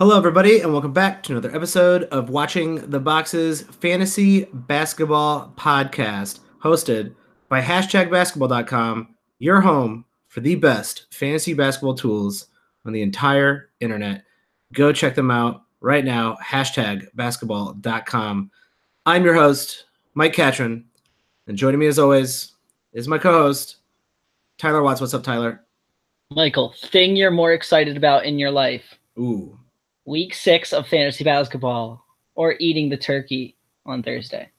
Hello, everybody, and welcome back to another episode of Watching the Boxes Fantasy Basketball Podcast, hosted by #basketball.com, your home for the best fantasy basketball tools on the entire internet. Go check them out right now, #basketball.com. I'm your host, Mike Catron, and joining me as always is my co-host, Tyler Watts. What's up, Tyler? Michael, thing you're more excited about in your life. Ooh. Week 6 of fantasy basketball or eating the turkey on Thursday?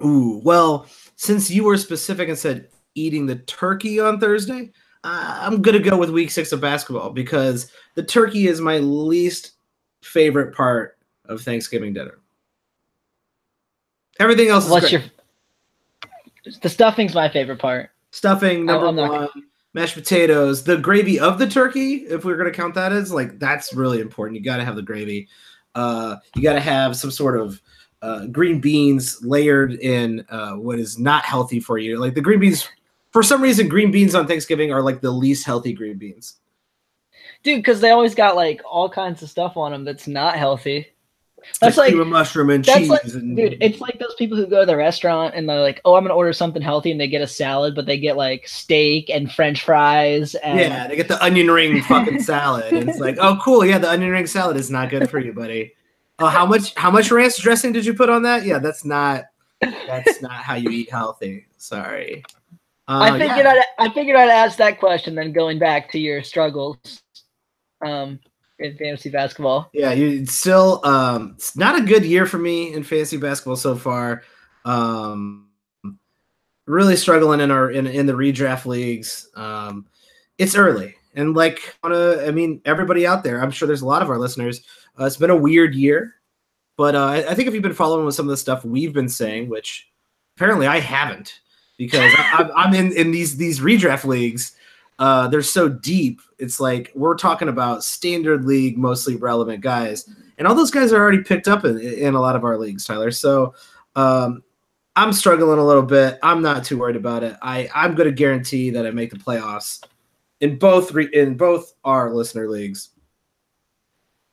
Ooh, well, since you were specific and said eating the turkey on Thursday, I'm going to go with week 6 of basketball because the turkey is my least favorite part of Thanksgiving dinner. Everything else is great. The stuffing's my favorite part. Stuffing, number one. Mashed potatoes, the gravy of the turkey, if we're going to count that as, like, that's really important. You got to have the gravy. You got to have some sort of green beans layered in what is not healthy for you. Like the green beans, for some reason, green beans on Thanksgiving are like the least healthy green beans. Dude, because they always got like all kinds of stuff on them that's not healthy. That's like mushroom and cheese. Dude, it's like those people who go to the restaurant and they're like, "Oh, I'm gonna order something healthy," and they get a salad, but they get like steak and French fries. And yeah, they get the onion ring fucking salad. And it's like, oh, cool. Yeah, the onion ring salad is not good for you, buddy. Oh, how much ranch dressing did you put on that? Yeah, that's not how you eat healthy. Sorry. I figured I'd ask that question. Then going back to your struggles. In fantasy basketball. Yeah, it's still it's not a good year for me in fantasy basketball so far. Really struggling in the redraft leagues. It's early. And everybody out there, I'm sure there's a lot of our listeners. It's been a weird year. But I think if you've been following with some of the stuff we've been saying, which apparently I haven't, because I'm in these redraft leagues. They're so deep. It's like we're talking about standard league, mostly relevant guys, and all those guys are already picked up in a lot of our leagues, Tyler. So I'm struggling a little bit. I'm not too worried about it. I'm going to guarantee that I make the playoffs in both our listener leagues.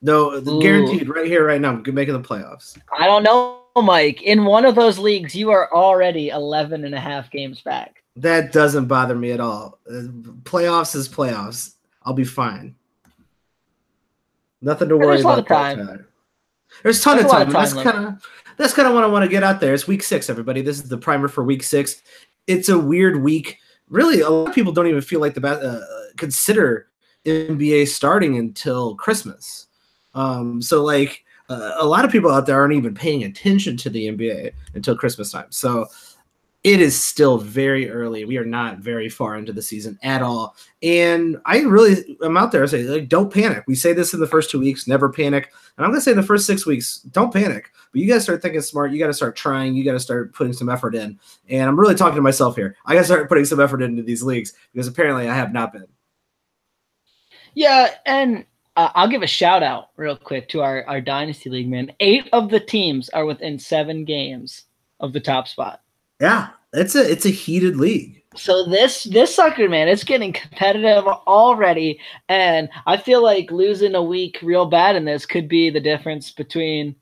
No, guaranteed right here, right now. I'm making the playoffs. I don't know, Mike. In one of those leagues, you are already 11 and a half games back. That doesn't bother me at all. Playoffs is playoffs. I'll be fine. Nothing to worry about. There's a ton of time. That's kind of what I want to get out there. It's week 6, everybody. This is the primer for week 6. It's a weird week. Really, a lot of people don't even feel like consider NBA starting until Christmas. So like a lot of people out there aren't even paying attention to the NBA until Christmas time. So it is still very early. We are not very far into the season at all. And I really am out there saying, like, don't panic. We say this in the first 2 weeks, never panic. And I'm going to say in the first 6 weeks, don't panic. But you got to start thinking smart. You got to start trying. You got to start putting some effort in. And I'm really talking to myself here. I got to start putting some effort into these leagues because apparently I have not been. Yeah, and I'll give a shout out real quick to our Dynasty League, man. 8 of the teams are within 7 games of the top spot. Yeah, it's a heated league. So this sucker, man, it's getting competitive already, and I feel like losing a week real bad in this could be the difference between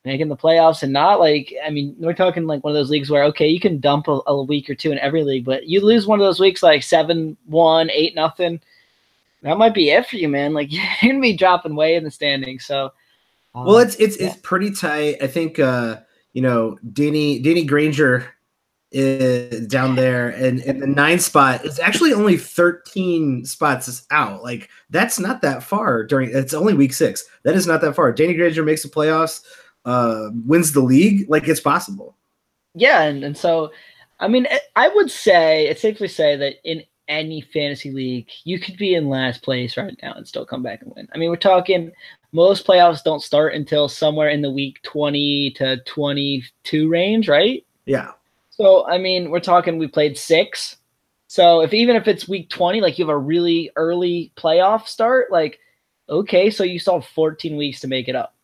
making the playoffs and not. Like, I mean, we're talking like one of those leagues where, okay, you can dump a week or two in every league, but you lose one of those weeks like 7-1, 8-0, that might be it for you, man. Like, you're gonna be dropping way in the standings. So, well, it's pretty tight. I think Danny Granger is down there, and the 9 spot is actually only 13 spots out. Like, that's not that far it's only week 6. That is not that far. Danny Granger makes the playoffs, wins the league. Like, it's possible. Yeah. And so, I mean, I would say it's safely say that in any fantasy league, you could be in last place right now and still come back and win. I mean, we're talking most playoffs don't start until somewhere in the week 20 to 22 range, right? Yeah. So, I mean, we're talking we played 6. So even if it's week 20, like you have a really early playoff start, like, okay, so you still have 14 weeks to make it up.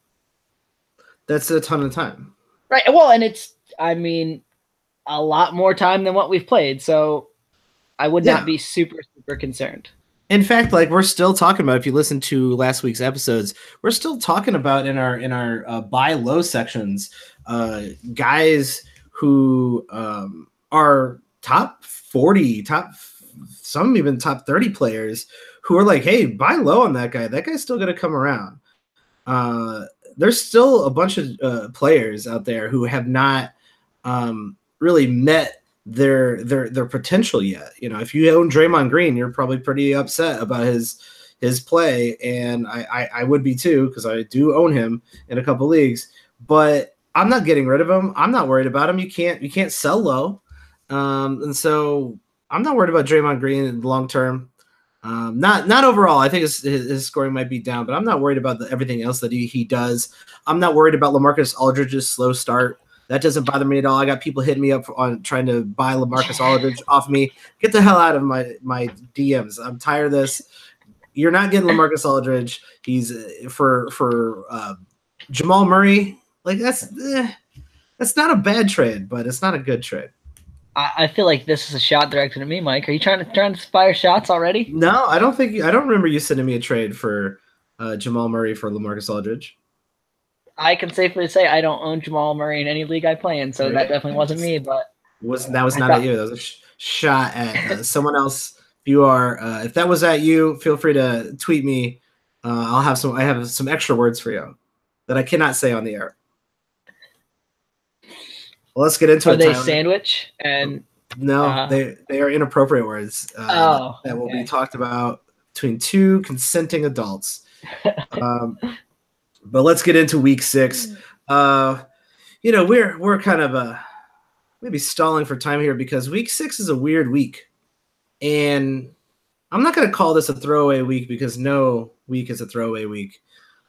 That's a ton of time. Right. Well, and it's, I mean, a lot more time than what we've played. So I would not be super, super concerned. In fact, like we're still talking about, if you listen to last week's episodes, we're still talking about in our buy low sections, guys who are top 40, some even top 30 players who are like, hey, buy low on that guy. That guy's still going to come around. There's still a bunch of players out there who have not really met their potential yet. You know, if you own Draymond Green, you're probably pretty upset about his play, and I would be too, because I do own him in a couple leagues. But I'm not getting rid of him. I'm not worried about him. You can't sell low, and so I'm not worried about Draymond Green in the long term. Not overall. I think his scoring might be down, but I'm not worried about everything else that he does. I'm not worried about LaMarcus Aldridge's slow start. That doesn't bother me at all. I got people hitting me up on trying to buy LaMarcus Aldridge off me. Get the hell out of my DMs. I'm tired of this. You're not getting LaMarcus Aldridge. He's for Jamal Murray. Like that's not a bad trade, but it's not a good trade. I feel like this is a shot directed at me, Mike. Are you trying to fire shots already? No, I don't remember you sending me a trade for Jamal Murray for LaMarcus Aldridge. I can safely say I don't own Jamal Murray in any league I play in, so that definitely wasn't me. But that was not at you. That was a shot at someone else. If you are, if that was at you, feel free to tweet me. I have some extra words for you that I cannot say on the air. Well, let's get into it. Are they sandwich? And no, they are inappropriate words that will be talked about between two consenting adults. But let's get into week 6. We're kind of maybe stalling for time here because week 6 is a weird week, and I'm not going to call this a throwaway week because no week is a throwaway week.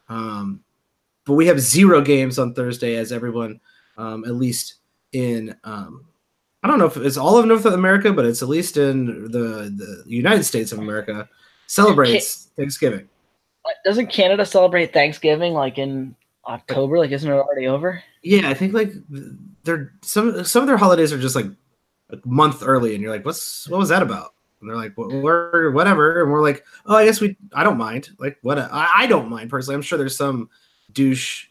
But we have 0 games on Thursday, as everyone, at least in I don't know if it's all of North America, but it's at least in the United States of America celebrates Thanksgiving. Doesn't Canada celebrate Thanksgiving like in October? Like, isn't it already over? Yeah, I think like they're some of their holidays are just like a month early, and you're like, what was that about? And they're like, we're whatever, and we're like, oh, I guess I don't mind. Like, what? I don't mind personally. I'm sure there's some douche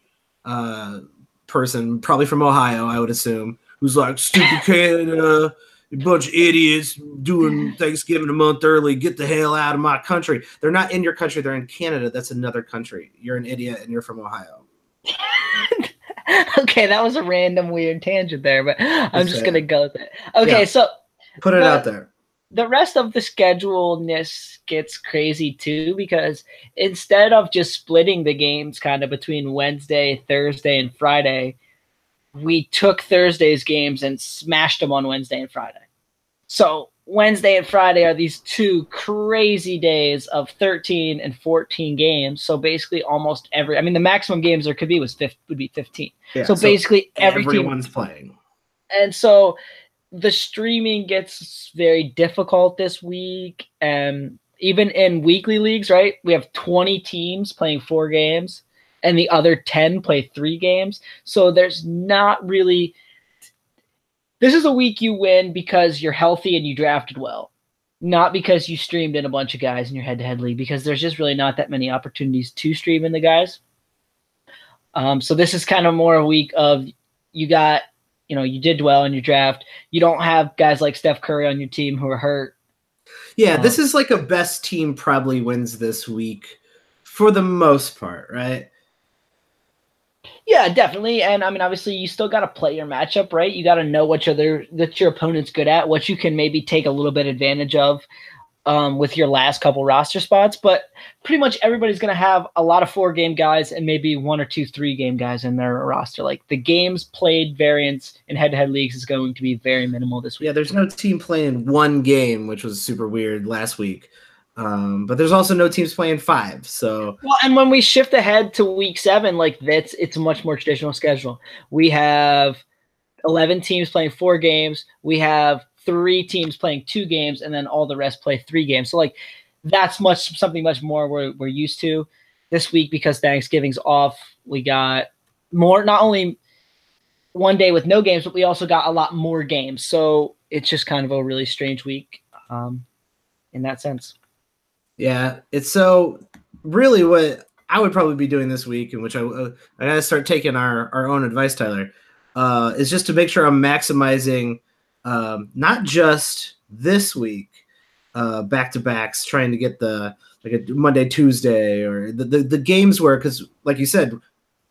person, probably from Ohio, I would assume, who's like, stupid Canada, a bunch of idiots doing Thanksgiving a month early. Get the hell out of my country. They're not in your country. They're in Canada. That's another country. You're an idiot, and you're from Ohio. Okay, that was a random weird tangent there, but I'm just going to go with it. Okay, so put it out there. The rest of the schedule-ness gets crazy too, because instead of just splitting the games kind of between Wednesday, Thursday, and Friday, we took Thursday's games and smashed them on Wednesday and Friday. So Wednesday and Friday are these 2 crazy days of 13 and 14 games. So basically almost the maximum games there could be would be 15. Yeah, so basically everyone's playing. And so the streaming gets very difficult this week. And even in weekly leagues, right? We have 20 teams playing 4 games. And the other 10 play 3 games. So there's not really – this is a week you win because you're healthy and you drafted well, not because you streamed in a bunch of guys in your head-to-head league, because there's just really not that many opportunities to stream in the guys. So this is kind of more a week of you got – you did well in your draft. You don't have guys like Steph Curry on your team who are hurt. Yeah, this is like a best team probably wins this week for the most part, right? Yeah, definitely. And obviously you still got to play your matchup, right? You got to know that your opponent's good at, what you can maybe take a little bit advantage of with your last couple roster spots. But pretty much everybody's going to have a lot of 4-game guys and maybe 1 or 2 3-game guys in their roster. Like the games played variance in head-to-head leagues is going to be very minimal this week. Yeah, there's no team playing 1 game, which was super weird last week. But there's also no teams playing 5. So and when we shift ahead to week 7, it's a much more traditional schedule. We have 11 teams playing 4 games. We have 3 teams playing 2 games, and then all the rest play 3 games. So that's something much more we're used to this week because Thanksgiving's off. We got more, not only one day with no games, but we also got a lot more games. So it's just kind of a really strange week in that sense. Yeah, it's so really what I would probably be doing this week, in which I gotta start taking our own advice, Tyler, is just to make sure I'm maximizing not just this week back to backs, trying to get the like a Monday, Tuesday, or the games where, because like you said,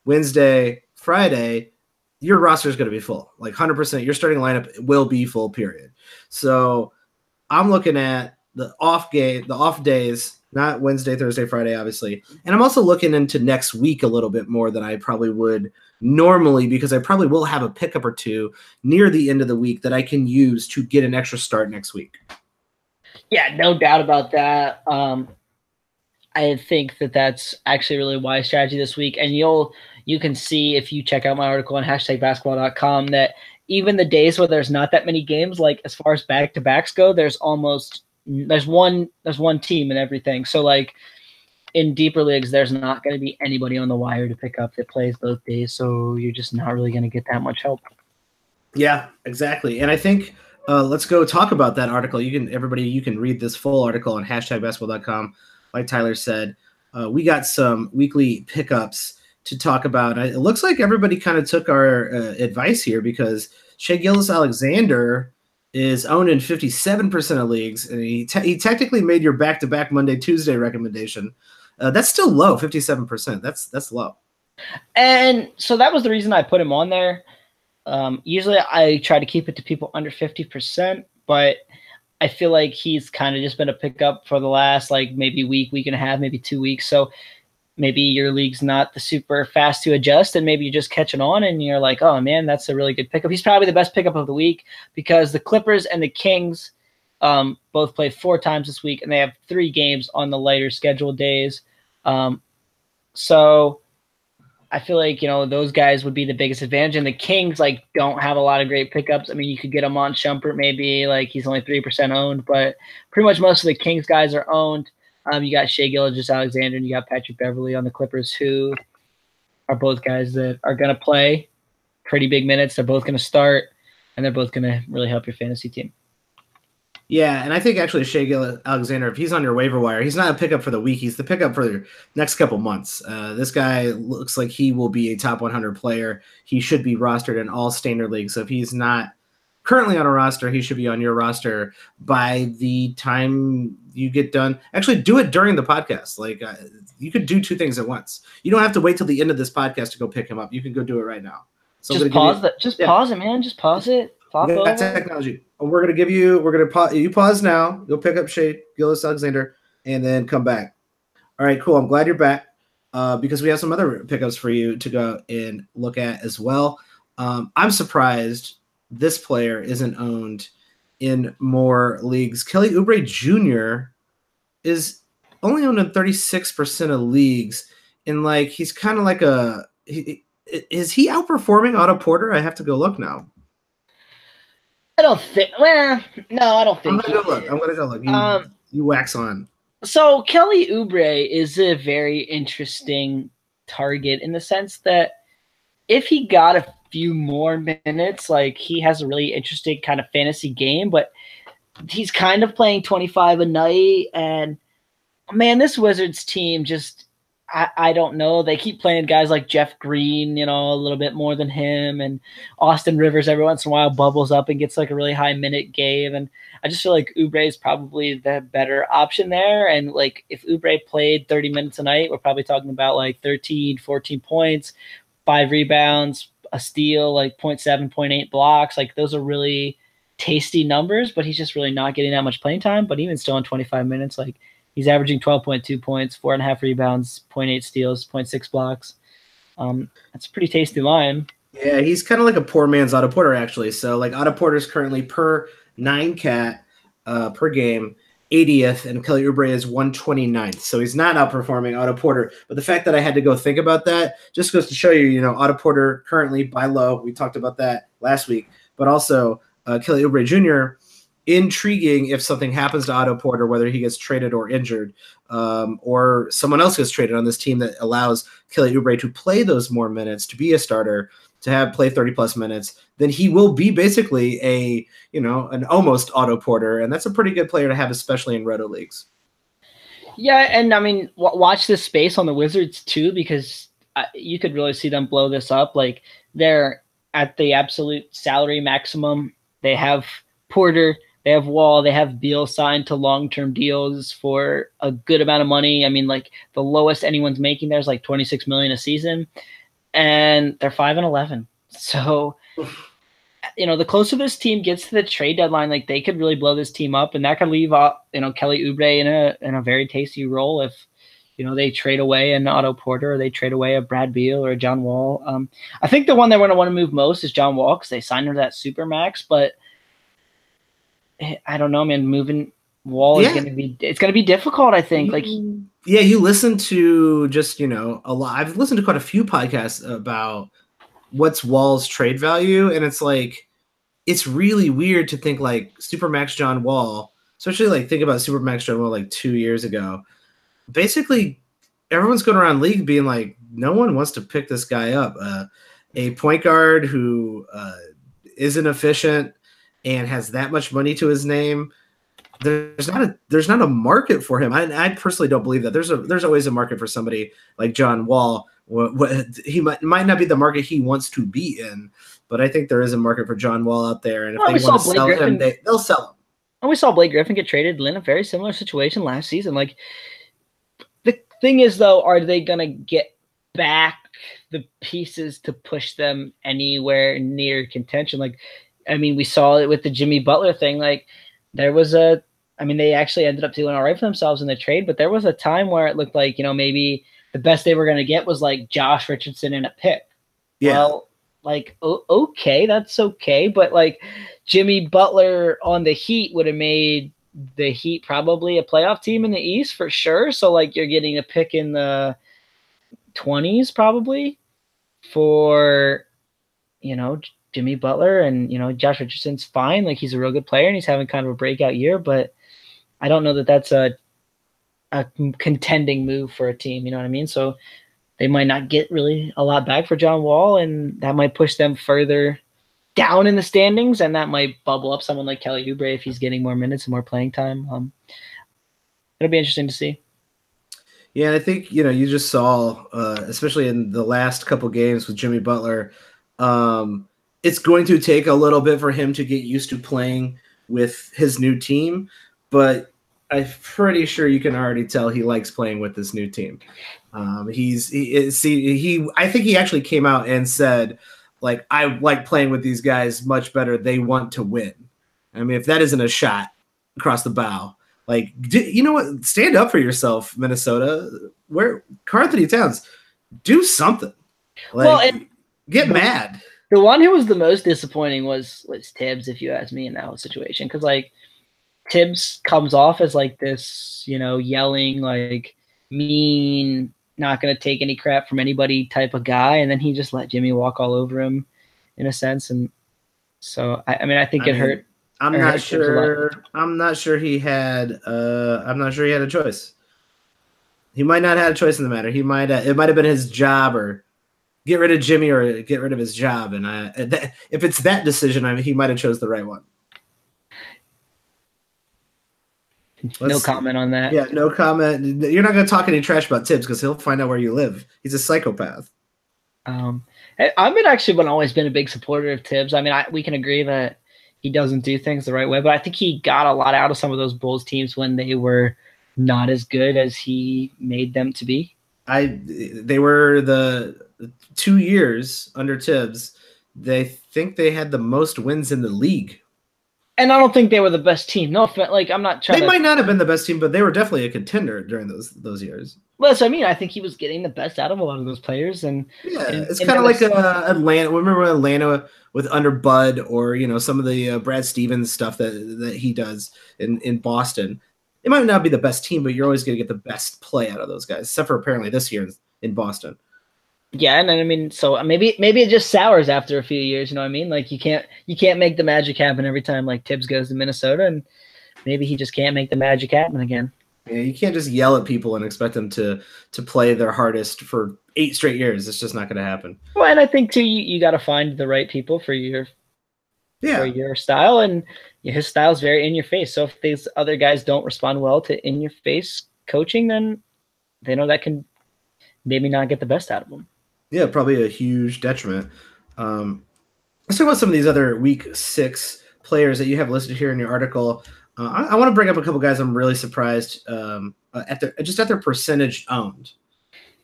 Wednesday, Friday, your roster is going to be full, like 100%. Your starting lineup will be full, period. So I'm looking at the off days, not Wednesday, Thursday, Friday, obviously. And I'm also looking into next week a little bit more than I probably would normally, because I probably will have a pickup or two near the end of the week that I can use to get an extra start next week. Yeah, no doubt about that. I think that that's actually a really wise strategy this week. And you can see if you check out my article on #basketball.com that even the days where there's not that many games, like as far as back-to-backs go, there's one team and everything. So like in deeper leagues, there's not going to be anybody on the wire to pick up that plays both days. So you're just not really going to get that much help. Yeah, exactly. And I think let's go talk about that article. You can read this full article on #basketball.com. Like Tyler said, we got some weekly pickups to talk about. It looks like everybody kind of took our advice here, because Shai Gilgeous-Alexander is owned in 57% of leagues, and he technically made your back-to-back Monday, Tuesday recommendation. That's still low, 57%. That's low. And so that was the reason I put him on there. Usually I try to keep it to people under 50%, but I feel like he's kind of just been a pickup for the last like maybe week and a half, maybe 2 weeks. So maybe your league's not the super fast to adjust, and maybe you're just catching on and you're like, oh man, that's a really good pickup. He's probably the best pickup of the week, because the Clippers and the Kings both play 4 times this week, and they have 3 games on the lighter scheduled days. So I feel like, those guys would be the biggest advantage. And the Kings don't have a lot of great pickups. I mean, you could get him on Shumpert, maybe he's only 3% owned, but pretty much most of the Kings guys are owned. You got Shai Gilgeous-Alexander, and you got Patrick Beverley on the Clippers, who are both guys that are going to play pretty big minutes. They're both going to start, and they're both going to really help your fantasy team. Yeah, and I think actually Shai Gilgeous-Alexander, if he's on your waiver wire, he's not a pickup for the week. He's the pickup for the next couple months. This guy looks like he will be a top 100 player. He should be rostered in all standard leagues. So if he's not currently on a roster, he should be on your roster by the time you get done. Actually, do it during the podcast. You could do 2 things at once. You don't have to wait till the end of this podcast to go pick him up. You can go do it right now. So just pause that. Just pause it, man. Just pause it. That's technology. We're going to give you, you pause now. You'll pick up Shai Gilgeous-Alexander and then come back. All right, cool. I'm glad you're back because we have some other pickups for you to go and look at as well. I'm surprised this player isn't owned in more leagues. Kelly Oubre Jr. is only owned in 36% of leagues. And he's kind of like is he outperforming Otto Porter? I have to go look now. I don't think. Well, no, I don't think. I'm gonna go look. You wax on. So Kelly Oubre is a very interesting target in the sense that if he got a few more minutes, he has a really interesting kind of fantasy game, but he's kind of playing 25 a night, and man, this Wizards team just. I don't know. They keep playing guys like Jeff Green, a little bit more than him, and Austin Rivers every once in a while bubbles up and gets a really high minute game. And I just feel like Oubre is probably the better option there. And if Oubre played 30 minutes a night, we're probably talking about 13, 14 points, 5 rebounds, a steal, 0.7, 0.8 blocks. Those are really tasty numbers, but he's just really not getting that much playing time. But even still in 25 minutes, he's averaging 12.2 points, 4.5 rebounds, 0.8 steals, 0.6 blocks. That's a pretty tasty line. Yeah, he's kind of like a poor man's Otto Porter, actually. So, Otto Porter's currently per 9 per game, 80th, and Kelly Oubre is 129th. So he's not outperforming Otto Porter. But the fact that I had to go think about that just goes to show you, Otto Porter currently buy low. We talked about that last week. But also Kelly Oubre Jr., intriguing if something happens to Otto Porter, whether he gets traded or injured, or someone else gets traded on this team that allows Kelly Oubre to play those more minutes, to be a starter, to play 30+ minutes, then he will be basically an almost Otto Porter, and that's a pretty good player to have, especially in roto leagues. Yeah, and I mean, watch this space on the Wizards too, because you could really see them blow this up. Like they're at the absolute salary maximum. They have Porter, they have Wall, they have Beal signed to long-term deals for a good amount of money. I mean, like the lowest anyone's making there is like 26 million a season, and they're 5-11. So the closer this team gets to the trade deadline, like they could really blow this team up, and that could leave Kelly Oubre in a very tasty role if they trade away an Otto Porter, or they trade away a Brad Beal or a John Wall. I think the one they're going to want to move most is John Wall, because they signed him to that super max. But I don't know, man. Moving Wall is going to be difficult. I think. You listen to just a lot. I've listened to quite a few podcasts about what's Wall's trade value, and it's like it's really weird to think like Supermax John Wall, especially like think about Supermax John Wall like 2 years ago. Basically, everyone's going around league being like, no one wants to pick this guy up. A point guard who isn't efficient and has that much money to his name. There's not a market for him. I personally don't believe that. There's always a market for somebody like John Wall. He might not be the market he wants to be in, but I think there is a market for John Wall out there, and if they want to sell him, they'll sell him. And we saw Blake Griffin get traded in a very similar situation last season. Like the thing is, though, are they gonna get back the pieces to push them anywhere near contention? Like, I mean, we saw it with the Jimmy Butler thing. Like, there was they actually ended up doing all right for themselves in the trade, but there was a time where it looked like maybe the best they were going to get was like Josh Richardson and a pick. Yeah. Well, like, okay, that's okay. But like Jimmy Butler on the Heat would have made the Heat probably a playoff team in the East for sure. So like you're getting a pick in the 20s probably for, Jimmy Butler, and, Josh Richardson's fine. Like he's a real good player and he's having kind of a breakout year, but I don't know that that's a contending move for a team, you know what I mean? So they might not get really a lot back for John Wall, and that might push them further down in the standings, and that might bubble up someone like Kelly Oubre if he's getting more minutes and more playing time. It'll be interesting to see. Yeah, I think you just saw, especially in the last couple games with Jimmy Butler, it's going to take a little bit for him to get used to playing with his new team, but I'm pretty sure you can already tell he likes playing with this new team. I think he actually came out and said, like, I like playing with these guys much better. They want to win. I mean, if that isn't a shot across the bow, like, you know what? Stand up for yourself, Minnesota. Where Karl-Anthony Towns, do something. Like, get mad. The one who was the most disappointing was Tibbs, if you ask me, in that whole situation, because like Tibbs comes off as like this, yelling, like mean, not going to take any crap from anybody type of guy, and then he just let Jimmy walk all over him, in a sense, and so I think it hurt. I'm not sure he had a choice. He might not have had a choice in the matter. It might have been his job, or get rid of Jimmy or get rid of his job. And if it's that decision, he might have chose the right one. No comment on that. Yeah, no comment. You're not going to talk any trash about Tibbs because he'll find out where you live. He's a psychopath. I've always been a big supporter of Tibbs. I mean, we can agree that he doesn't do things the right way, but I think he got a lot out of some of those Bulls teams when they were not as good as he made them to be. They were the 2 years under Tibbs. They think they had the most wins in the league. And I don't think they were the best team. No, like I'm not trying. They might not have been the best team, but they were definitely a contender during those years. Well, that's what I mean. I think he was getting the best out of a lot of those players, and it's kind of like Atlanta. Remember Atlanta with under Bud, or some of the Brad Stevens stuff that he does in Boston. It might not be the best team, but you're always going to get the best play out of those guys, except for apparently this year in Boston. Yeah, and I mean, so maybe it just sours after a few years. You know what I mean? Like you can't make the magic happen every time like Tibbs goes to Minnesota, and maybe he just can't make the magic happen again. Yeah, you can't just yell at people and expect them to play their hardest for 8 straight years. It's just not going to happen. Well, and I think too, you got to find the right people for your style, and his style is very in your face. So if these other guys don't respond well to in your face coaching, then they know that can maybe not get the best out of them. Yeah, probably a huge detriment. Let's talk about some of these other week 6 players that you have listed here in your article. I want to bring up a couple guys I'm really surprised at their percentage owned.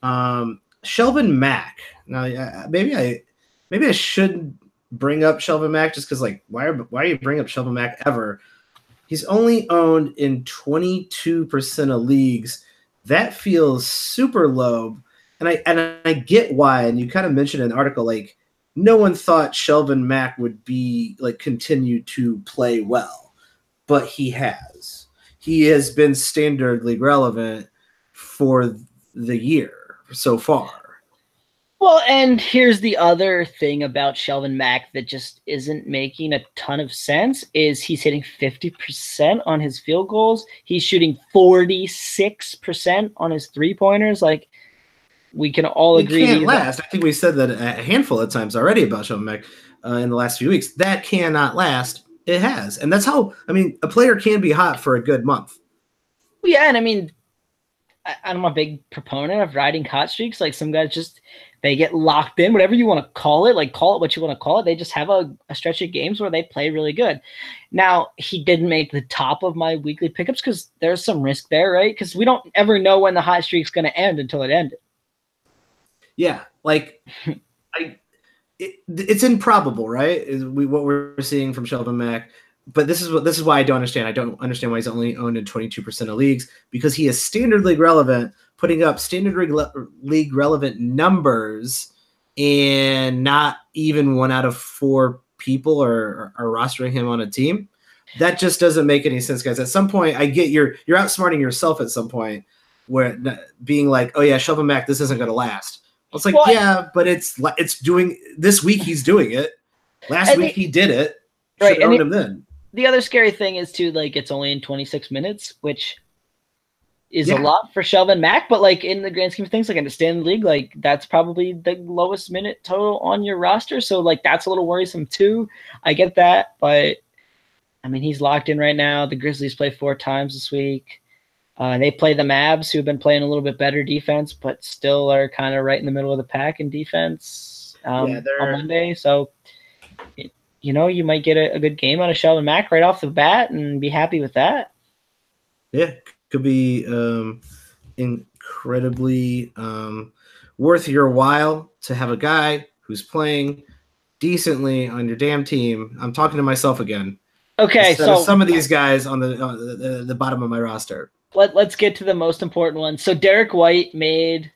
Shelvin Mack. Now, maybe I should bring up Shelvin Mack just because, like, why are you bringing up Shelvin Mack ever? He's only owned in 22% of leagues. That feels super low, and I get why. And you kind of mentioned in the article, like, no one thought Shelvin Mack would be like continue to play well, but he has. He has been standard league relevant for the year so far. Well, and here's the other thing about Shelvin Mack that just isn't making a ton of sense is he's hitting 50% on his field goals. He's shooting 46% on his three-pointers. Like, we can all agree. It can't last. I think we said that a handful of times already about Shelvin Mack in the last few weeks. That cannot last. It has. And that's how, I mean, a player can be hot for a good month. Yeah, and I mean, I'm a big proponent of riding hot streaks. Like, some guys just, they get locked in, whatever you want to call it. Like, call it what you want to call it. They just have a stretch of games where they play really good. Now, he didn't make the top of my weekly pickups because there's some risk there, right? Because we don't ever know when the hot streak's going to end until it ended. Yeah, like it's improbable, right? What we're seeing from Shelvin Mack, but this is why I don't understand. I don't understand why he's only owned in 22% of leagues, because he is standard league relevant, putting up standard league relevant numbers, and not even 1 out of 4 people are rostering him on a team. That just doesn't make any sense, guys. At some point, I get you're outsmarting yourself at some point, where being like, oh yeah, Shelvin Mack, this isn't going to last. It's like, well, yeah, but it's doing this week. He's doing it. Last week he did it. Should have owned him then. The other scary thing is too, like, it's only in 26 minutes, which is a lot for Shelvin Mack. But like, in the grand scheme of things, like, in the standard league, like, that's probably the lowest minute total on your roster. So like, that's a little worrisome too. I get that, but I mean, he's locked in right now. The Grizzlies play 4 times this week. They play the Mavs, who have been playing a little bit better defense, but still are kind of right in the middle of the pack in defense on Monday. So, you know, you might get a good game out of Shelvin Mack right off the bat and be happy with that. Yeah, could be incredibly worth your while to have a guy who's playing decently on your damn team. I'm talking to myself again. Okay, so some of these guys on the bottom of my roster. Let's get to the most important one. So Derek White made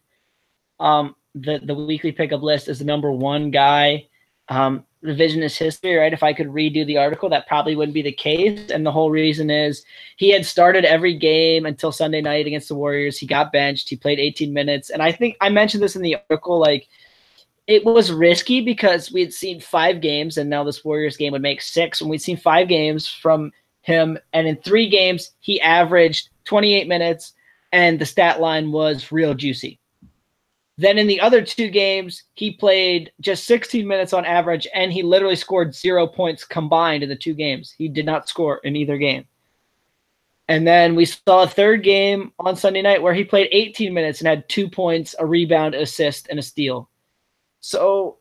the weekly pickup list as the number 1 guy. Revisionist history, right? If I could redo the article, that probably wouldn't be the case. And the whole reason is he had started every game until Sunday night against the Warriors. He got benched. He played 18 minutes. And I think I mentioned this in the article, like, it was risky because we had seen 5 games, and now this Warriors game would make 6. And we'd seen 5 games from him, and in 3 games, he averaged 28 minutes, and the stat line was real juicy. Then in the other 2 games, he played just 16 minutes on average, and he literally scored 0 points combined in the 2 games. He did not score in either game. And then we saw a 3rd game on Sunday night where he played 18 minutes and had 2 points, a rebound, assist, and a steal. So,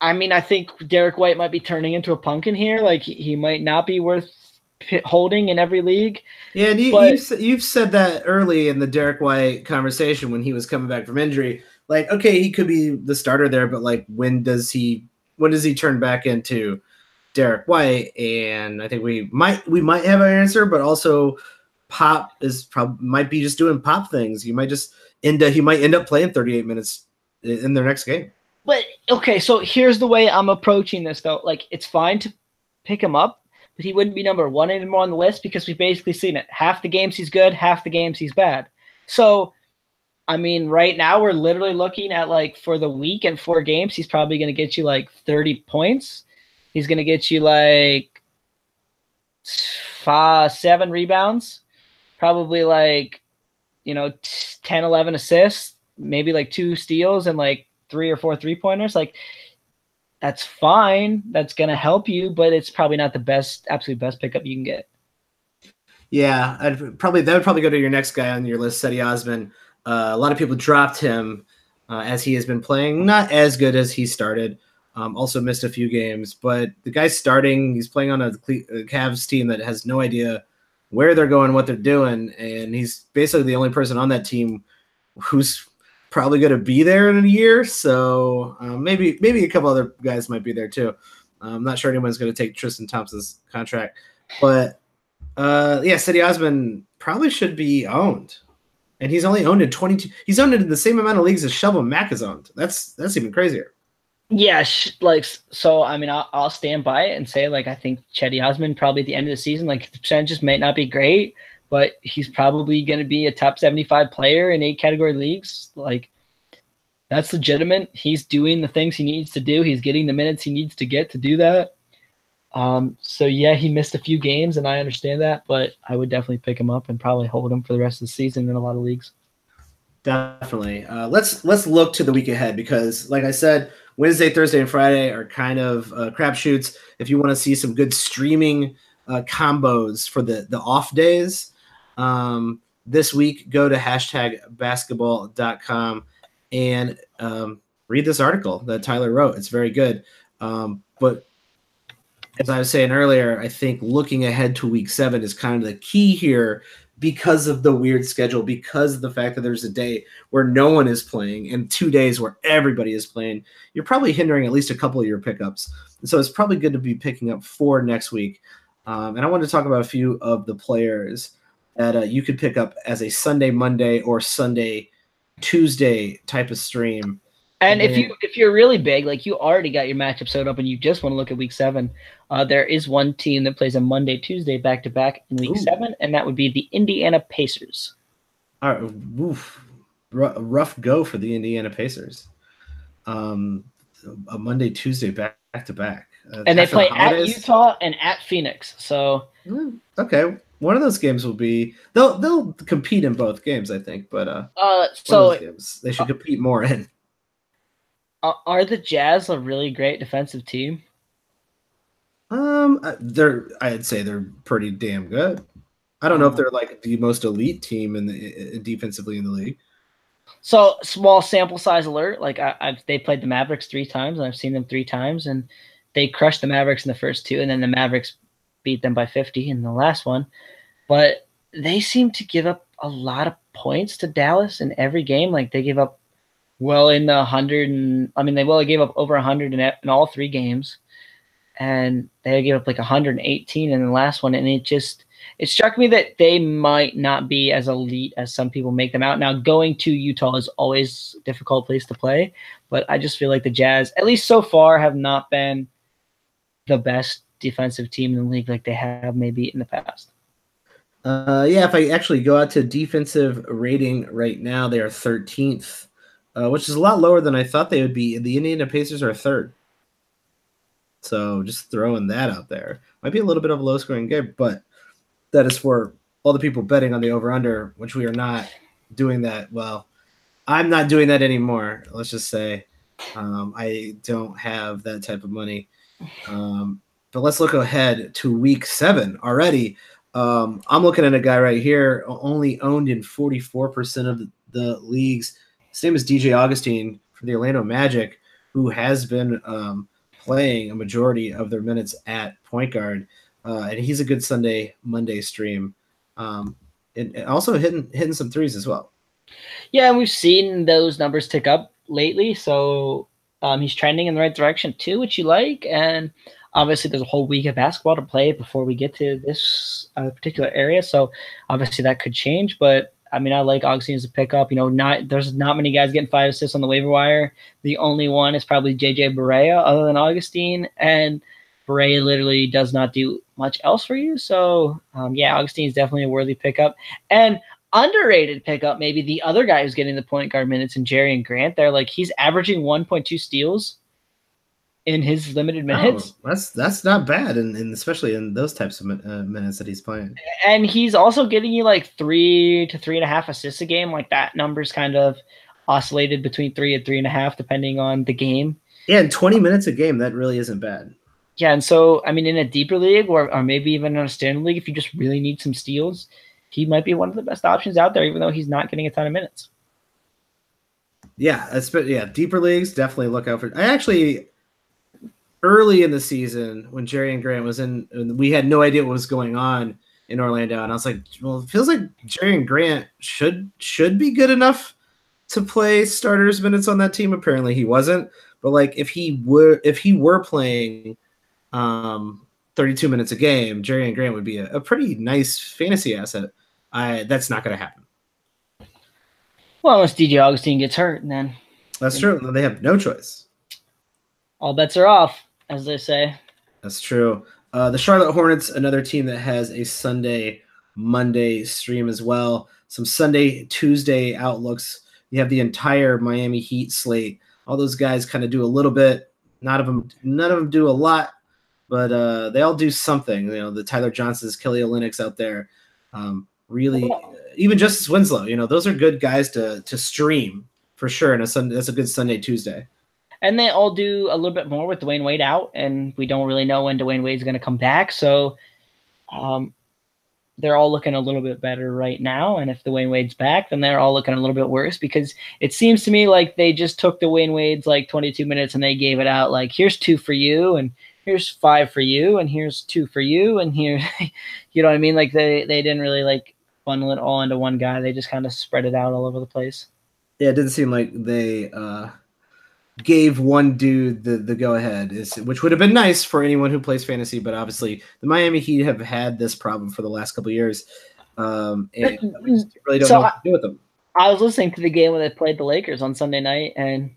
I mean, I think Derek White might be turning into a pumpkin here. Like, he might not be worth holding in every league. Yeah, and you've said that early in the Derek White conversation when he was coming back from injury. Like, okay, he could be the starter there, but like, when does he turn back into Derek White? And I think we might have an answer, but also Pop might be just doing Pop things. He might end up playing 38 minutes in their next game. But okay, so here's the way I'm approaching this though. Like, it's fine to pick him up, but he wouldn't be number 1 anymore on the list because we've basically seen it. Half the games he's good, half the games he's bad. So, I mean, right now we're literally looking at, like, for the week and 4 games, he's probably going to get you like 30 points. He's going to get you like 7 rebounds, probably like, 10, 11 assists, maybe like 2 steals and like 3 or 4 3-pointers. Like, that's fine. That's going to help you, but it's probably not the absolute best pickup you can get. Yeah, that would probably go to your next guy on your list, Cedi Osman. A lot of people dropped him as he has been playing not as good as he started. Also missed a few games, but the guy's starting. He's playing on a Cavs team that has no idea where they're going, what they're doing, and he's basically the only person on that team who's probably going to be there in a year. So maybe a couple other guys might be there too. I'm not sure anyone's going to take Tristan Thompson's contract, but yeah, Cedi Osman probably should be owned, and he's only owned in 22. He's owned in the same amount of leagues as Shovel Mack is owned. That's even crazier. Yeah, so. I mean, I'll stand by it and say, like, I think Cedi Osman probably at the end of the season, like, the percentages might not be great, but he's probably going to be a top 75 player in 8 category leagues. Like, that's legitimate. He's doing the things he needs to do. He's getting the minutes he needs to get to do that. So yeah, he missed a few games, and I understand that, but I would definitely pick him up and probably hold him for the rest of the season in a lot of leagues. Definitely. Let's look to the week ahead because, like I said, Wednesday, Thursday, and Friday are kind of crapshoots. If you want to see some good streaming combos for the off days, this week, go to #basketball.com and read this article that Tyler wrote. It's very good. But as I was saying earlier, I think looking ahead to week 7 is kind of the key here because of the weird schedule, because of the fact that there's a day where no one is playing and 2 days where everybody is playing. You're probably hindering at least a couple of your pickups. And so it's probably good to be picking up 4 next week. And I wanted to talk about a few of the players that you could pick up as a Sunday, Monday, or Sunday, Tuesday type of stream. And if you're really big, like you already got your matchup set up and you just want to look at week 7, there is one team that plays a Monday, Tuesday back-to-back in week 7, and that would be the Indiana Pacers. All right, rough go for the Indiana Pacers. A Monday, Tuesday back-to-back. And they play at Utah and at Phoenix. So okay, one of those games will be they'll compete in both games, I think, but so games they should compete more in. Are the Jazz a really great defensive team? I'd say they're pretty damn good. I don't know if they're like the most elite team defensively in the league. So small sample size alert. Like they played the Mavericks 3 times, and I've seen them 3 times, and they crushed the Mavericks in the first 2, and then the Mavericks beat them by 50 in the last one. But they seem to give up a lot of points to Dallas in every game. Like they give up in the 100, and I mean they gave up over 100 in all 3 games, and they gave up like 118 in the last one. And it struck me that they might not be as elite as some people make them out. Now going to Utah is always a difficult place to play, but I just feel like the Jazz, at least so far, have not been the best defensive team in the league like they have maybe in the past. Yeah, if I actually go out to defensive rating right now, they are 13th. Which is a lot lower than I thought they would be. The Indiana Pacers are 3rd. So just throwing that out there. Might be a little bit of a low-scoring game, but that is for all the people betting on the over-under, which we are not doing that. Well, I'm not doing that anymore, let's just say. I don't have that type of money. But let's look ahead to week 7 already. I'm looking at a guy right here, only owned in 44% of the leagues. Same as DJ Augustine for the Orlando Magic, who has been playing a majority of their minutes at point guard. And he's a good Sunday, Monday stream. And also hitting some threes as well. Yeah, and we've seen those numbers tick up lately. So he's trending in the right direction too, which you like. And obviously there's a whole week of basketball to play before we get to this particular area. So obviously that could change, but I mean, I like Augustine as a pickup. There's not many guys getting 5 assists on the waiver wire. The only one is probably JJ Barea other than Augustine, and Barea literally does not do much else for you. So, yeah, Augustine is definitely a worthy pickup. And underrated pickup, maybe the other guy who's getting the point guard minutes in Jerry Grant. They're like he's averaging 1.2 steals in his limited minutes. Oh, that's not bad, and especially in those types of minutes that he's playing. And he's also getting you like 3 to 3.5 assists a game. Like that number's kind of oscillated between 3 and 3.5 depending on the game. Yeah, and 20 minutes a game, that really isn't bad. Yeah, and so, I mean, in a deeper league or maybe even in a standard league, if you just really need some steals, he might be one of the best options out there, even though he's not getting a ton of minutes. Yeah, deeper leagues, definitely look out for. I actually, early in the season when Jerry and Grant was in, we had no idea what was going on in Orlando, and I was like, well, it feels like Jerry and Grant should be good enough to play starters minutes on that team. Apparently he wasn't, but like if he were playing 32 minutes a game, Jerry and Grant would be a pretty nice fantasy asset. That's not going to happen. Well, unless DJ Augustine gets hurt, and then that's true. They have no choice. All bets are off, as they say. That's true. The Charlotte Hornets, another team that has a Sunday, Monday stream as well. Some Sunday, Tuesday outlooks. You have the entire Miami Heat slate. All those guys kind of do a little bit. None of them do a lot, but they all do something. You know, the Tyler Johnsons, Kelly Olynyk's out there. Really, even Justice Winslow. You know, those are good guys to stream for sure. And that's a good Sunday, Tuesday. And they all do a little bit more with Dwayne Wade out, and we don't really know when Dwayne Wade's going to come back. So they're all looking a little bit better right now. And if Dwayne Wade's back, then they're all looking a little bit worse, because it seems to me like they just took Dwayne Wade's like 22 minutes and they gave it out like, here's 2 for you, and here's 5 for you, and here's 2 for you, and here, you know what I mean? Like they didn't really like bundle it all into one guy. They just kind of spread it out all over the place. Yeah, it didn't seem like they gave one dude the go-ahead, which would have been nice for anyone who plays fantasy, but obviously the Miami Heat have had this problem for the last couple of years, and we just really don't know what to do with them. I was listening to the game when they played the Lakers on Sunday night, and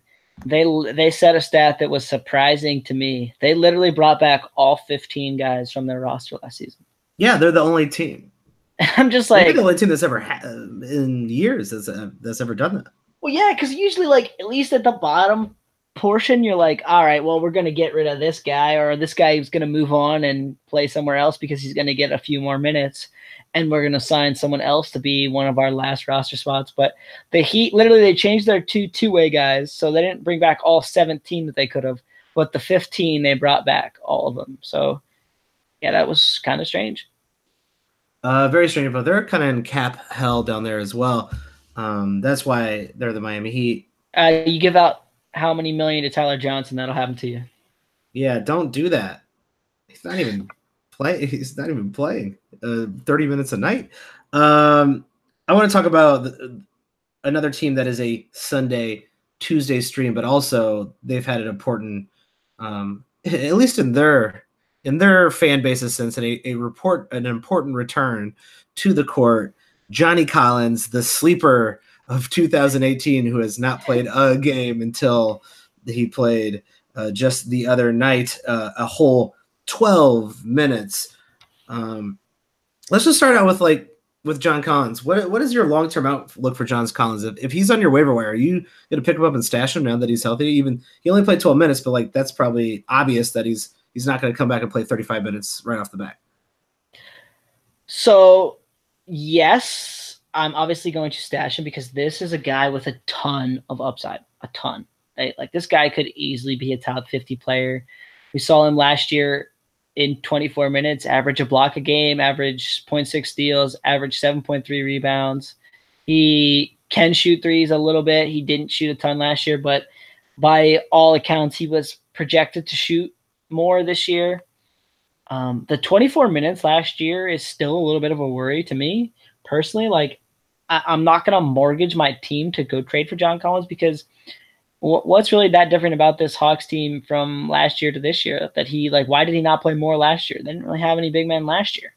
they set a stat that was surprising to me. They literally brought back all 15 guys from their roster last season. Yeah, they're the only team. I'm just like, they're the only team that's ever in years that's ever done that. Well, yeah, because usually, like, at least at the bottom portion, you're like, all right, well, we're going to get rid of this guy, or this guy is going to move on and play somewhere else because he's going to get a few more minutes, and we're going to sign someone else to be one of our last roster spots. But the Heat, literally, they changed their two-way guys, so they didn't bring back all 17 that they could have, but the 15, they brought back all of them. So, yeah, that was kind of strange. Very strange, but they're kind of in cap hell down there as well. That's why they're the Miami Heat. You give out how many million to Tyler Johnson, that'll happen to you. Yeah, don't do that. He's not even playing 30 minutes a night. I want to talk about another team that is a Sunday, Tuesday stream, but also they've had an important, at least in their fan base's sense, and an important return to the court. Johnny Collins, the sleeper of 2018, who has not played a game until he played just the other night, a whole 12 minutes. Let's just start out with John Collins. What is your long-term outlook for John Collins? If he's on your waiver wire, are you going to pick him up and stash him now that he's healthy? Even he only played 12 minutes, but like that's probably obvious that he's not going to come back and play 35 minutes right off the bat. So, yes, I'm obviously going to stash him because this is a guy with a ton of upside, a ton. Right? Like this guy could easily be a top 50 player. We saw him last year in 24 minutes, average a block a game, average 0.6 steals, average 7.3 rebounds. He can shoot threes a little bit. He didn't shoot a ton last year, but by all accounts, he was projected to shoot more this year. The 24 minutes last year is still a little bit of a worry to me personally. Like I'm not going to mortgage my team to go trade for John Collins because what's really that different about this Hawks team from last year to this year that why did he not play more last year? They didn't really have any big men last year.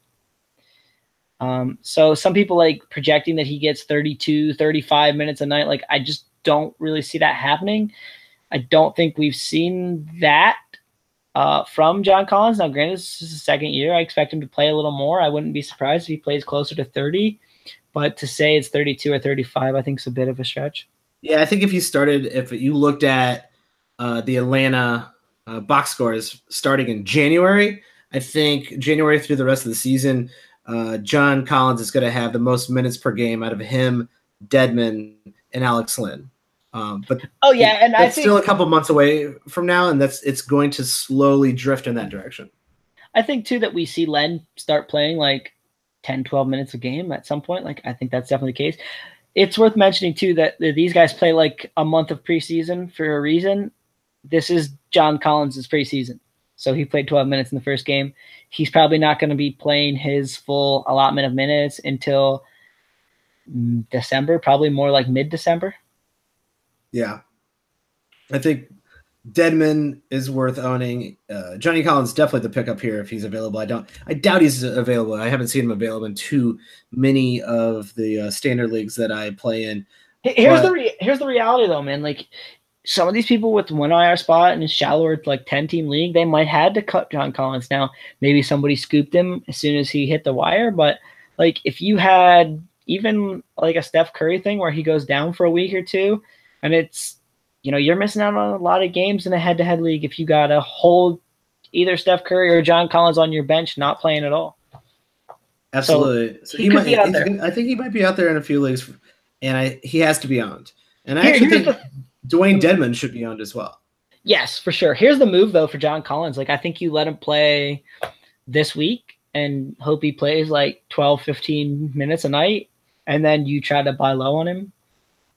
So some people like projecting that he gets 32, 35 minutes a night. Like I just don't really see that happening. I don't think we've seen that from John Collins. Now, granted, this is his second year. I expect him to play a little more. I wouldn't be surprised if he plays closer to 30, but to say it's 32 or 35, I think is a bit of a stretch. Yeah, I think if you looked at the Atlanta box scores starting in January, I think January through the rest of the season, John Collins is going to have the most minutes per game out of him, Dedmon, and Alex Lynn. But and I think still a couple months away from now, and it's going to slowly drift in that direction. I think too that we see Len start playing like 10, 12 minutes a game at some point. Like I think that's definitely the case. It's worth mentioning too that these guys play like a month of preseason for a reason. This is John Collins' preseason. So he played 12 minutes in the first game. He's probably not going to be playing his full allotment of minutes until December, probably more like mid-December. Yeah. I think Dedmon is worth owning. Johnny Collins definitely the pickup here if he's available. I doubt he's available. I haven't seen him available in too many of the standard leagues that I play in. Here's the reality though, man. Like some of these people with one IR spot in a shallower like 10-team league, they might had to cut John Collins. Now maybe somebody scooped him as soon as he hit the wire, but like if you had even like a Steph Curry thing where he goes down for a week or two, and it's you're missing out on a lot of games in a head-to-head league if you got to hold either Steph Curry or John Collins on your bench not playing at all. Absolutely. So he might be out there. I think he might be out there in a few leagues, and he has to be owned. And I actually think Dwayne Dedmon should be owned as well. Yes, for sure. Here's the move, though, for John Collins. Like, I think you let him play this week and hope he plays like 12, 15 minutes a night, and then you try to buy low on him.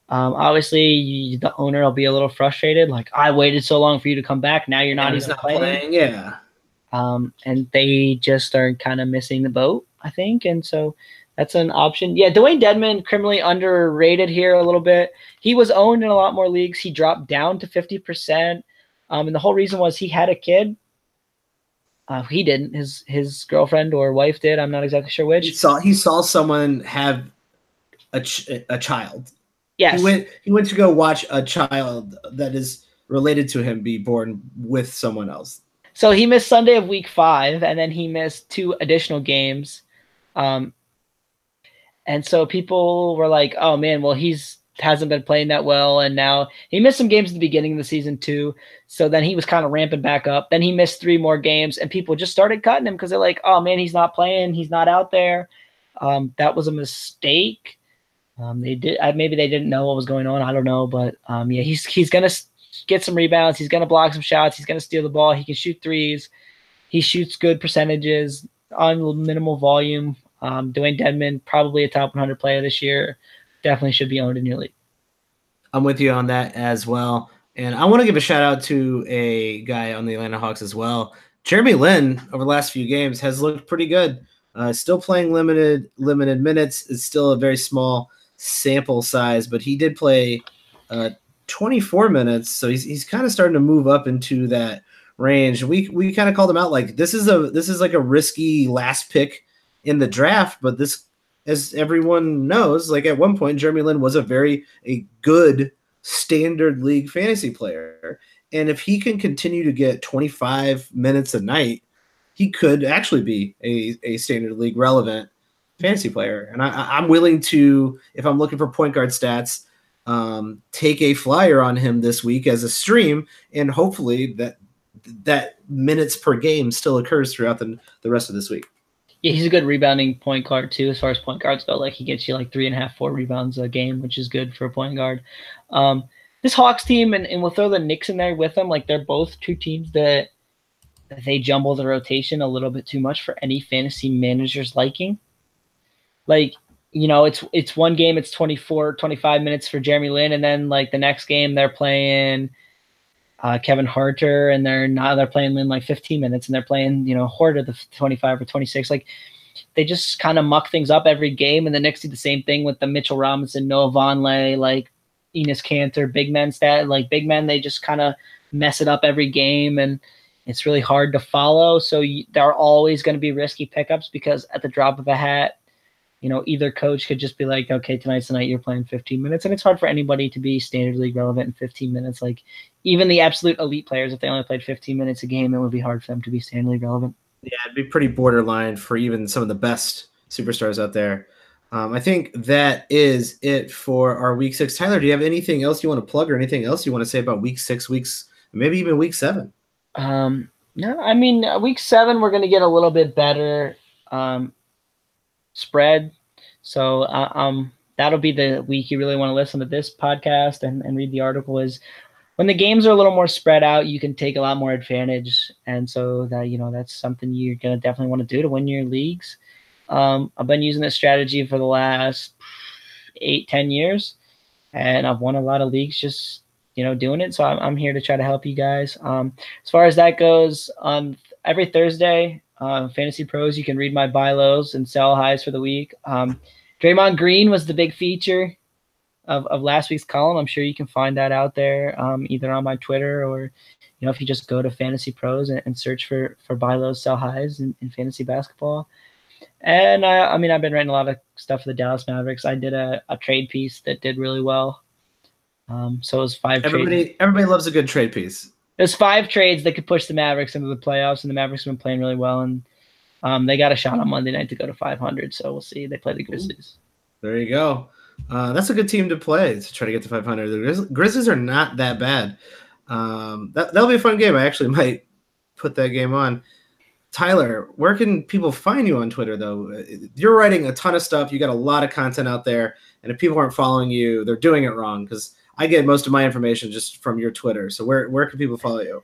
Obviously, the owner will be a little frustrated. Like, I waited so long for you to come back. Now you're not even playing. Yeah. And they just are kind of missing the boat, I think. And so that's an option. Yeah, Dwayne Dedmon, criminally underrated here a little bit. He was owned in a lot more leagues. He dropped down to 50%. And the whole reason was he had a kid. He didn't. His girlfriend or wife did. I'm not exactly sure which. He saw someone have a child. Yes. He went to go watch a child that is related to him be born with someone else. So he missed Sunday of week 5, and then he missed 2 additional games. And so people were like, oh, man, well, hasn't been playing that well, and now he missed some games at the beginning of the season too. So then he was kind of ramping back up. Then he missed 3 more games, and people just started cutting him because they're like, oh, man, he's not playing. He's not out there. That was a mistake. Maybe they didn't know what was going on. I don't know, but yeah, he's gonna get some rebounds. He's gonna block some shots. He's gonna steal the ball. He can shoot threes. He shoots good percentages on minimal volume. Dwayne Dedmon, probably a top 100 player this year. Definitely should be owned in your league. I'm with you on that as well. And I want to give a shout out to a guy on the Atlanta Hawks as well. Jeremy Lin over the last few games has looked pretty good. Still playing limited minutes. It's still a very small sample size, but he did play 24 minutes, so he's kind of starting to move up into that range. We kind of called him out like this is like a risky last pick in the draft, but this, as everyone knows, like at one point Jeremy Lin was a good standard league fantasy player, and if he can continue to get 25 minutes a night, he could actually be a standard league relevant fantasy player. And I'm willing to, if I'm looking for point guard stats, take a flyer on him this week as a stream, and hopefully that minutes per game still occurs throughout the rest of this week. Yeah, he's a good rebounding point guard too, as far as point guards go. Like he gets you like 3.5, 4 rebounds a game, which is good for a point guard. This Hawks team, and we'll throw the Knicks in there with them. Like they're both 2 teams that they jumble the rotation a little bit too much for any fantasy manager's liking. Like, it's one game, it's 24, 25 minutes for Jeremy Lin, and then like the next game they're playing Kevin Harter, and they're playing Lin like 15 minutes, and they're playing Horter the 25 or 26. Like they just kind of muck things up every game, and the Knicks do the same thing with the Mitchell Robinson, Noah Vonleh, like Enes Kanter, big men big men. They just kind of mess it up every game, and it's really hard to follow. So there are always going to be risky pickups because at the drop of a hat, either coach could just be like, okay, tonight's the night you're playing 15 minutes. And it's hard for anybody to be standard league relevant in 15 minutes. Like even the absolute elite players, if they only played 15 minutes a game, it would be hard for them to be standard league relevant. Yeah, it'd be pretty borderline for even some of the best superstars out there. I think that is it for our week 6. Tyler, do you have anything else you want to plug or anything else you want to say about week 6, maybe even week 7? No, I mean, week 7, we're going to get a little bit better spread. So I'm that'll be the week you really want to listen to this podcast and read the article. Is when the games are a little more spread out, you can take a lot more advantage. And so that, that's something you're going to definitely want to do to win your leagues. I've been using this strategy for the last 8-10 years, and I've won a lot of leagues just, doing it. So I'm here to try to help you guys. As far as that goes, every Thursday, Fantasy Pros, you can read my buy lows and sell highs for the week. Draymond Green was the big feature of last week's column. I'm sure you can find that out there, either on my Twitter or, if you just go to Fantasy Pros and search for buy lows, sell highs in fantasy basketball. And I've been writing a lot of stuff for the Dallas Mavericks. I did a trade piece that did really well. So it was 5 trades. Everybody loves a good trade piece. There's 5 trades that could push the Mavericks into the playoffs, and the Mavericks have been playing really well. And they got a shot on Monday night to go to 500. So we'll see. They play the Grizzlies. There you go. That's a good team to play to try to get to 500. The Grizzlies are not that bad. That'll be a fun game. I actually might put that game on. Tyler, where can people find you on Twitter, though? You're writing a ton of stuff. You got a lot of content out there. And if people aren't following you, they're doing it wrong, because I get most of my information just from your Twitter. So where can people follow you?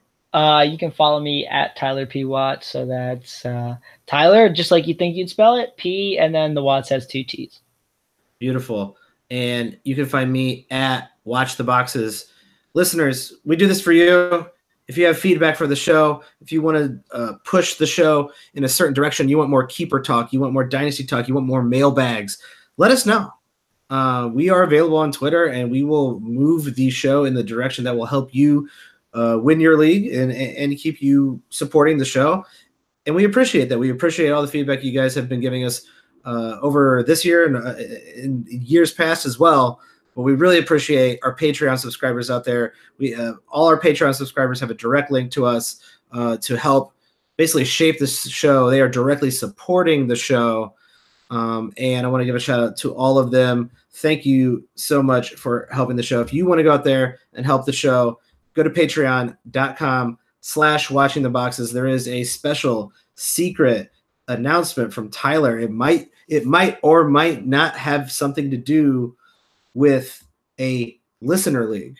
You can follow me at Tyler P. Watts. So that's Tyler, just like you think you'd spell it, P, and then the Watts has 2 T's. Beautiful. And you can find me at Watch the Boxes. Listeners, we do this for you. If you have feedback for the show, if you want to push the show in a certain direction, you want more keeper talk, you want more dynasty talk, you want more mailbags, let us know. We are available on Twitter, and we will move the show in the direction that will help you win your league and keep you supporting the show. And we appreciate that. We appreciate all the feedback you guys have been giving us over this year and in years past as well. But we really appreciate our Patreon subscribers out there. We all our Patreon subscribers have a direct link to us to help basically shape this show. They are directly supporting the show. And I want to give a shout out to all of them. Thank you so much for helping the show. If you want to go out there and help the show, go to patreon.com/watchingtheboxes. There is a special secret announcement from Tyler. It might or might not have something to do with a listener league.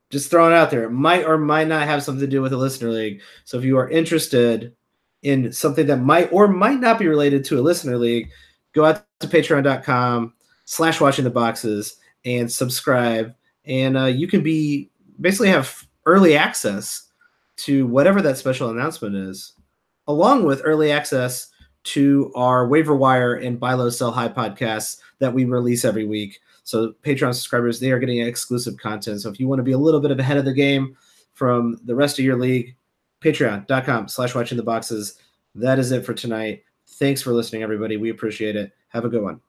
Just throwing it out there. It might or might not have something to do with a listener league. So if you are interested in something that might or might not be related to a listener league, go out to patreon.com/watchingtheboxes and subscribe. And you can basically have early access to whatever that special announcement is, along with early access to our waiver wire and buy low, sell high podcasts that we release every week. So Patreon subscribers, they are getting exclusive content. So if you want to be a little bit ahead of the game from the rest of your league, patreon.com/watchingtheboxes. That is it for tonight. Thanks for listening, everybody. We appreciate it. Have a good one.